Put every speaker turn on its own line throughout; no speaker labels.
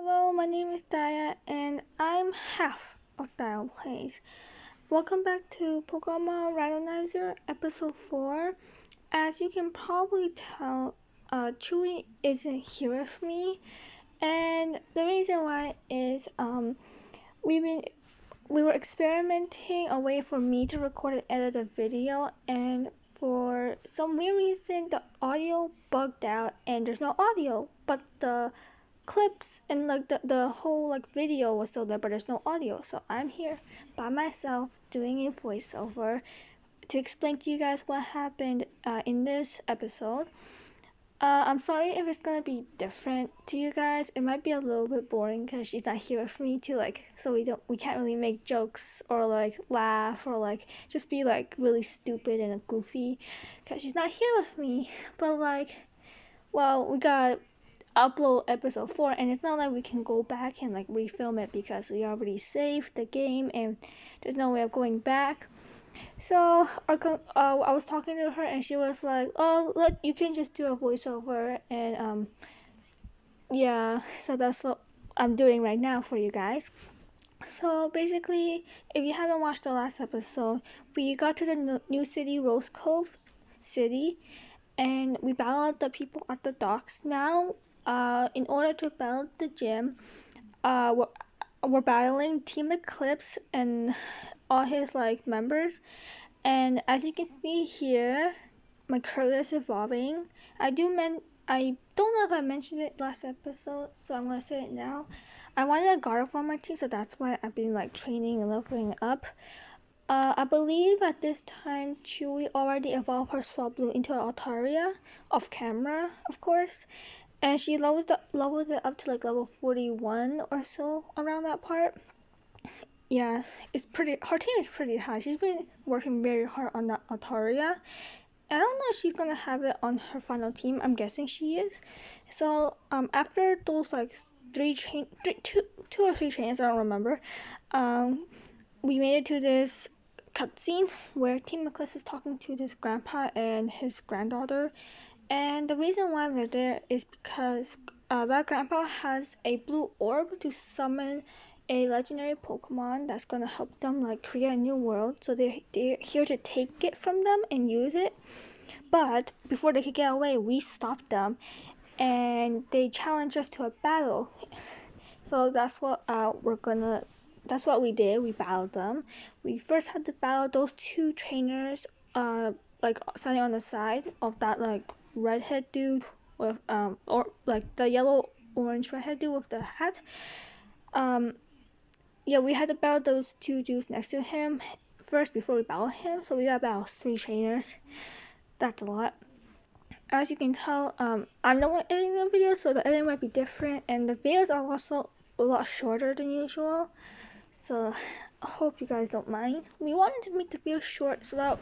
Hello, my name is Daya, and I'm half of Dial Plays. Welcome back to Pokemon Randomizer Episode 4. As you can probably tell, Chewy isn't here with me, and the reason why is we were experimenting a way for me to record and edit a video, and for some weird reason the audio bugged out and there's no audio, but the clips and the whole video was still there, but there's no audio. So I'm here by myself doing a voiceover to explain to you guys what happened in this episode. I'm sorry if it's gonna be different to you guys. It might be a little bit boring because she's not here with me to so we can't really make jokes or laugh or just be really stupid and goofy because she's not here with me. But we got upload episode 4, and it's not like we can go back and refilm it because we already saved the game and there's no way of going back. So I was talking to her and she was like, oh, you can just do a voiceover, and yeah, so that's what I'm doing right now for you guys. So basically, if you haven't watched the last episode, we got to the new city, Rose Cove City, and we battled the people at the docks. Now in order to battle the gym, we're battling Team Eclipse and all his members. And as you can see here, my career is evolving. I don't know if I mentioned it last episode, so I'm gonna say it now. I wanted a guard for my team, so that's why I've been training and leveling up. I believe at this time Chewy already evolved her Swablu into Altaria, off camera, of course. And she leveled it up to level 41 or so, around that part. Yes, her team is pretty high. She's been working very hard on that Altaria. I don't know if she's gonna have it on her final team. I'm guessing she is. So after those two or three trains, I don't remember, we made it to this cutscene where Team Eclipse is talking to this grandpa and his granddaughter. And the reason why they're there is because that grandpa has a blue orb to summon a legendary Pokemon that's gonna help them create a new world. So they're here to take it from them and use it. But before they could get away, we stopped them, and they challenged us to a battle. So that's what That's what we did. We battled them. We first had to battle those two trainers, standing on the side of that redhead dude with or the yellow orange redhead dude with the hat. Yeah, we had to battle those two dudes next to him first before we battle him. So we got about 3 trainers. That's a lot. As you can tell, I'm the one editing the video, so the editing might be different, and the videos are also a lot shorter than usual. So I hope you guys don't mind. We wanted to make the video short so that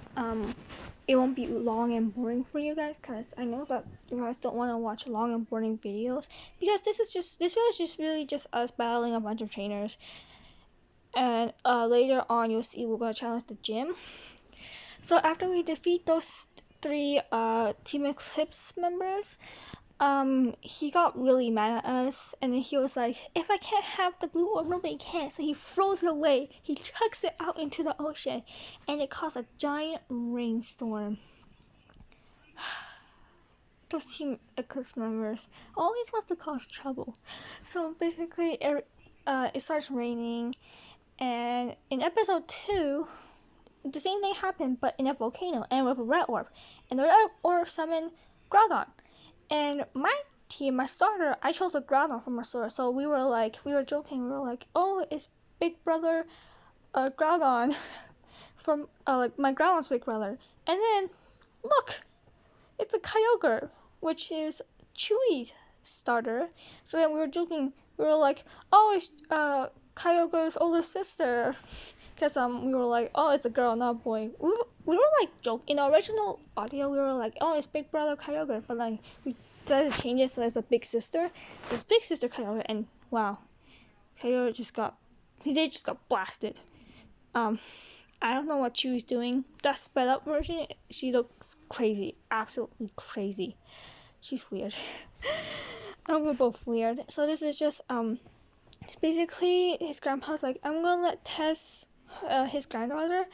it won't be long and boring for you guys, because I know that you guys don't want to watch long and boring videos, because this video is just really just us battling a bunch of trainers. And later on you'll see we're gonna challenge the gym. So after we defeat those 3 Team Eclipse members, he got really mad at us, and then he was like, if I can't have the blue orb, nobody can. So he throws it away. He chucks it out into the ocean, and it caused a giant rainstorm. Those Team Eclipse members always want to cause trouble. So basically, it starts raining, and in episode 2, the same thing happened, but in a volcano and with a red orb, and the red orb summoned Groudon. And my team, my starter, I chose a Groudon from our starter. So we were joking. We were like, oh, it's Big Brother, Groudon, from my Groudon's Big Brother. And then look, it's a Kyogre, which is Chewy's starter. So then we were joking. We were like, oh, it's Kyogre's older sister. Because we were like, oh, it's a girl, not a boy. We were joking. In the original audio, we were like, oh, it's Big Brother Kyogre. But we decided to change it so it's a big sister. It's big sister Kyogre, and wow, Kyogre just got blasted. I don't know what Chewy's doing. That sped up version, she looks crazy. Absolutely crazy. She's weird. And we're both weird. So this is just Basically, his grandpa's like, I'm gonna let Tess, his granddaughter,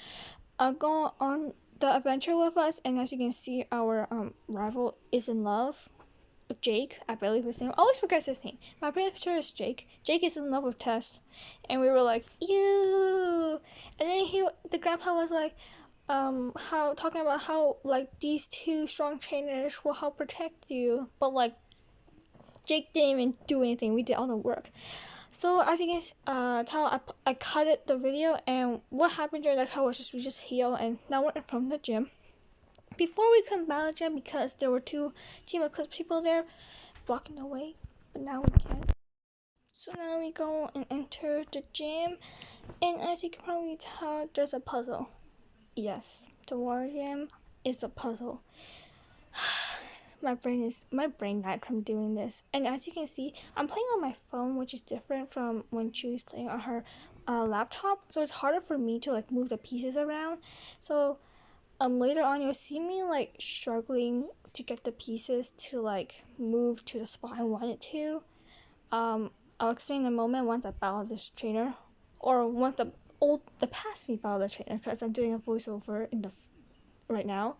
go on the adventure with us. And as you can see, our rival is in love. Jake, I believe his name. I always forget his name. My pretty sure it's Jake. Jake is in love with Tess, and we were like, ew. And then the grandpa was like, how talking about how like these two strong trainers will help protect you, but like Jake didn't even do anything. We did all the work. So as you can tell, I cut it the video, and what happened during that cut was we just healed, and now we're from the gym. Before we couldn't battle gym because there were two Team Eclipse people there blocking the way, but now we can. So now we go and enter the gym, and as you can probably tell, there's a puzzle. Yes, the war gym is a puzzle. my brain died from doing this. And as you can see, I'm playing on my phone, which is different from when Chewy's playing on her laptop, so it's harder for me to like move the pieces around. So later on you'll see me like struggling to get the pieces to like move to the spot I want it to. I'll explain in a moment once I battle this trainer, or once the past me battle the trainer, because I'm doing a voiceover right now.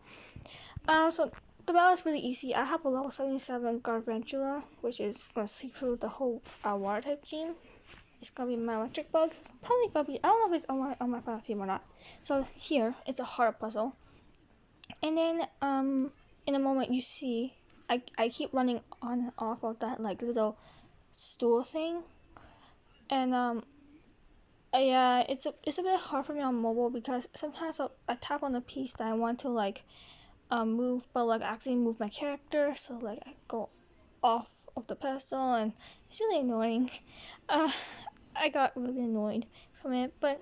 So the battle is really easy. I have a level 77 Garvantula, which is gonna see through the whole water type gene. It's gonna be my electric bug. Probably gonna be, I don't know if it's on my final team or not. So here it's a hard puzzle. And then in a moment you see I keep running on and off of that like little stool thing. And yeah, it's a bit hard for me on mobile because sometimes I tap on the piece that I want to like move, but like actually move my character, so like I go off of the pedestal, and it's really annoying. I got really annoyed from it, but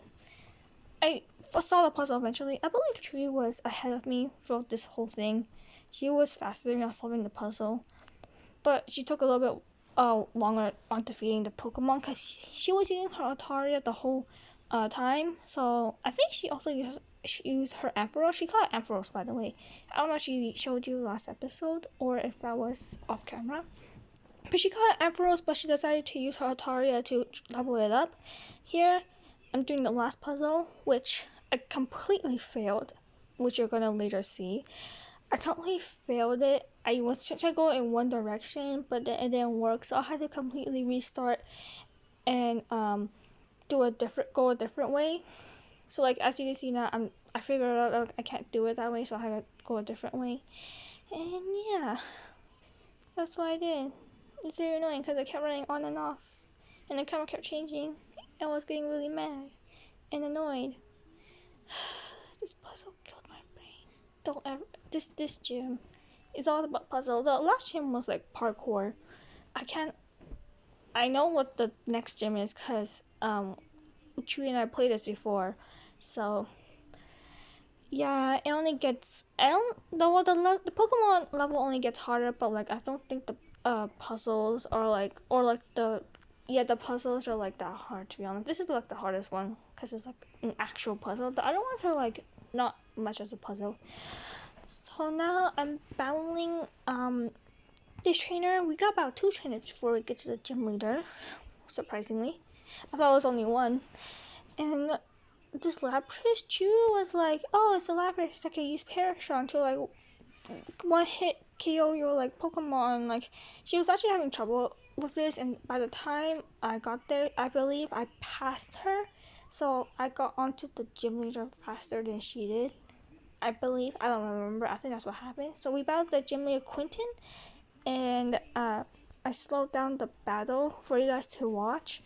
I saw the puzzle eventually. I believe Chewy was ahead of me throughout this whole thing. She was faster than me on solving the puzzle, but she took a little bit longer on defeating the Pokemon because she was using her Altaria the whole time. So I think she also used her Ampharos. She called it Ampharos, by the way. I don't know if she showed you last episode or if that was off camera. But she called it Ampharos, but she decided to use her Altaria to level it up. Here, I'm doing the last puzzle, which I completely failed, which you're gonna later see. I completely failed it. I was trying to go in one direction, but then it didn't work, so I had to completely restart and go a different way. So like as you can see now, I figured out like, I can't do it that way, so I had to go a different way. And yeah, that's what I did. It's very annoying because I kept running on and off, and the camera kept changing. I was getting really mad and annoyed. This puzzle killed my brain. Don't ever. This gym is all about puzzle. The last gym was like parkour. I know what the next gym is because Chewy and I played this before, so yeah, it only gets. I don't. The Pokemon level only gets harder, but like I don't think the puzzles are like the puzzles are like that hard, to be honest. This is like the hardest one because it's like an actual puzzle. The other ones are like not much as a puzzle. So now I'm battling this trainer. We got about 2 trainers before we get to the gym leader, surprisingly. I thought it was only 1. And this Lapras, Chewy was like, oh, it's a Lapras that can use Parashon to like one hit KO your like Pokemon. Like she was actually having trouble with this, and by the time I got there, I believe I passed her, so I got onto the gym leader faster than she did. I believe, I don't remember, I think that's what happened. So we battled the gym leader Quentin, and I slowed down the battle for you guys to watch.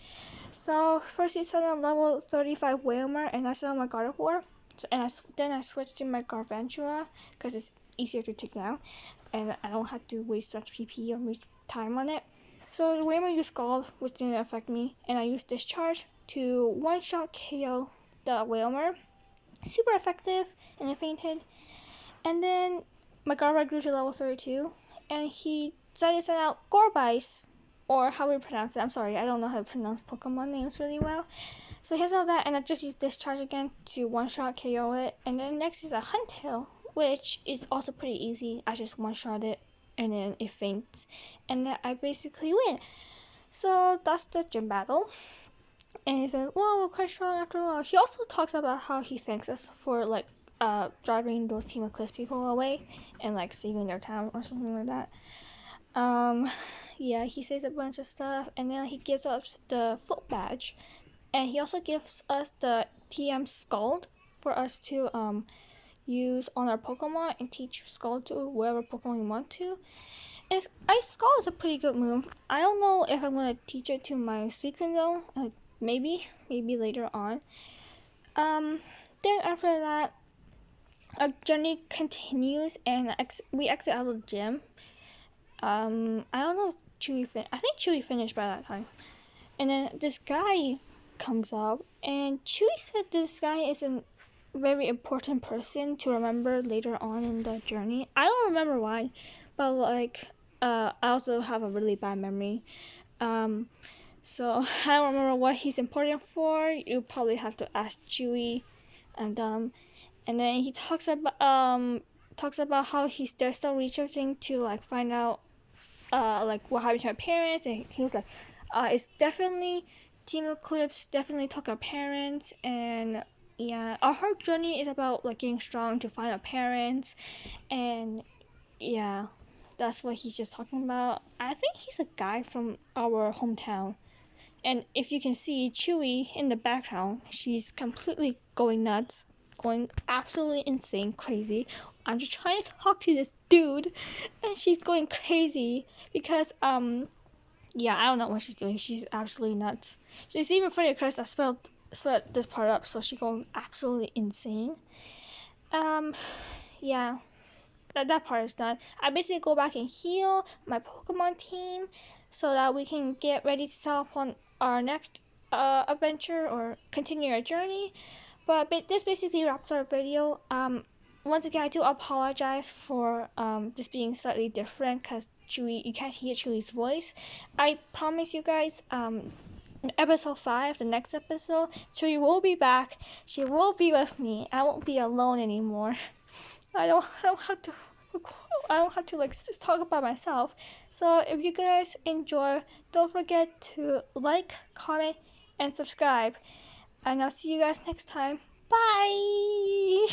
So first he set on level 35 Whalmer, and I set on my Gardevoir, and then I switched to my Garvantula because it's easier to take down, and I don't have to waste much PP or much time on it. So the Whalmer used Scald, which didn't affect me, and I used Discharge to one-shot KO the Whalmer. Super effective, and it fainted. And then my Gardevoir grew to level 32, and he decided to send out Gorbise, or how we pronounce it. I'm sorry, I don't know how to pronounce Pokemon names really well. So he has all that, and I just used Discharge again to one-shot KO it. And then next is a Huntail, which is also pretty easy. I just one-shot it, and then it faints, and then I basically win. So that's the gym battle. And he said, "Well, we're quite strong after all." He also talks about how he thanks us for like driving those Team Eclipse people away and like saving their town or something like that. Yeah, he says a bunch of stuff, and then he gives us the float badge, and he also gives us the TM Scald for us to use on our Pokemon and teach Scald to wherever Pokemon we want to. And Ice Scald is a pretty good move. I don't know if I'm gonna teach it to my Suicune though. Maybe later on. Then after that, our journey continues, and we exit out of the gym. I don't know if Chewy I think Chewy finished by that time. And then this guy comes up, and Chewy said this guy is a very important person to remember later on in the journey. I don't remember why, but like, I also have a really bad memory. So I don't remember what he's important for. You probably have to ask Chewy. I'm dumb. And then he talks about how they're still researching to like find out like what happened to our parents, and he was like, it's definitely Team Eclipse, definitely talk our parents, and yeah, our whole journey is about like getting strong to find our parents, and yeah, that's what he's just talking about. I think he's a guy from our hometown. And if you can see Chewy in the background, she's completely going nuts, going absolutely insane, crazy. I'm just trying to talk to this dude, and she's going crazy because yeah, I don't know what she's doing. She's absolutely nuts. She's even funny because I spelled this part up, so she's going absolutely insane. Yeah, that part is done. I basically go back and heal my Pokemon team so that we can get ready to set off on our next adventure or continue our journey. But this basically wraps our video. Once again, I do apologize for this being slightly different because Chewy, you can't hear Chewy's voice. I promise you guys, in episode 5, the next episode, Chewy will be back. She will be with me. I won't be alone anymore. I don't have to. I don't have to like talk about myself. So if you guys enjoy, don't forget to like, comment, and subscribe. And I'll see you guys next time. Bye.